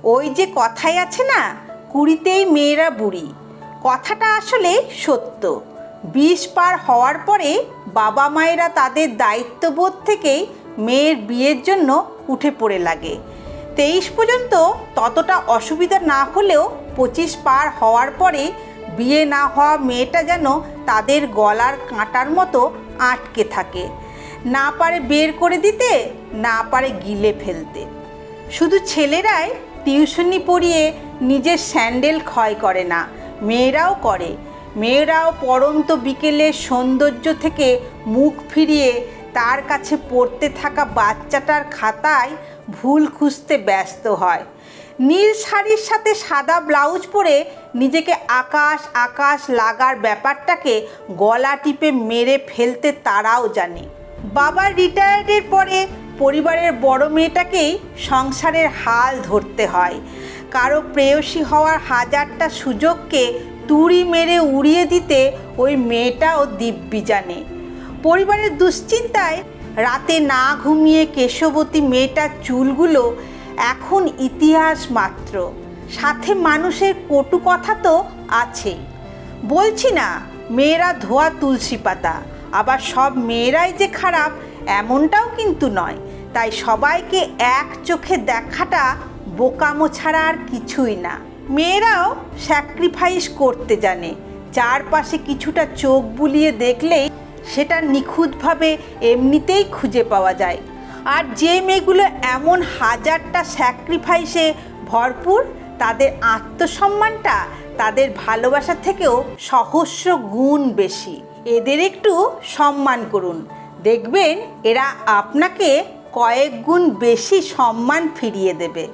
ওই যে কথাই আছে না, কুড়িতেই মেয়েরা বুড়ি, কথাটা আসলে সত্য। 20 পার হওয়ার পরে বাবা মায়েরা তাদের দায়িত্ববোধ থেকেই মেয়ের বিয়ের জন্য উঠে পড়ে লাগে। 23 পর্যন্ত ততটা অসুবিধা না হলেও 25 পার হওয়ার পরে বিয়ে না হওয়া মেয়েটা যেন তাদের গলার কাঁটার মতো আটকে থাকে, না পারে বের করে দিতে, না পারে গিলে ফেলতে। শুধু ছেলেরাই টিউশনি পড়িয়ে নিজের স্যান্ডেল ক্ষয় করে না, মেয়েরাও করে। মেয়েরাও পড়ন্ত বিকেলের সৌন্দর্য থেকে মুখ ফিরিয়ে তার কাছে পড়তে থাকা বাচ্চাটার খাতায় ভুল খুঁজতে ব্যস্ত হয়। নীল শাড়ির সাথে সাদা ব্লাউজ পরে নিজেকে আকাশ আকাশ লাগার ব্যাপারটাকে গলা টিপে মেরে ফেলতে তারাও জানে। বাবার রিটায়ার্ডের পরে পরিবারের বড় মেয়েটাকেই সংসারের হাল ধরতে হয়। কারো প্রেয়সী হওয়ার হাজারটা সুযোগকে তুড়ি মেরে উড়িয়ে দিতে ওই মেয়েটাও দিব্যি জানে। পরিবারের দুশ্চিন্তায় রাতে না ঘুমিয়ে কেশবতী মেয়েটার চুলগুলো এখন ইতিহাস মাত্র, সাথে মানুষের কটু কথা তো আছেই। বলছি না মেয়েরা ধোয়া তুলসী পাতা, আবার সব মেয়েরাই যে খারাপ এমনটাও কিন্তু নয়। তাই সবাইকে এক চোখে দেখাটা বোকামো ছাড়া আর কিছুই না। মেয়েরাও স্যাক্রিফাইস করতে জানে। চারপাশে কিছুটা চোখ বুলিয়ে দেখলেই সেটা নিখুঁতভাবে এমনিতেই খুঁজে পাওয়া যায়। আর যে মেয়েগুলো এমন হাজারটা স্যাক্রিফাইসে ভরপুর, তাদের আত্মসম্মানটা তাদের ভালোবাসা থেকেও সহস্র গুণ বেশি। এদের একটু সম্মান করুন, দেখবেন এরা আপনাকে কয়েক গুণ বেশি সম্মান ফিরিয়ে দেবে।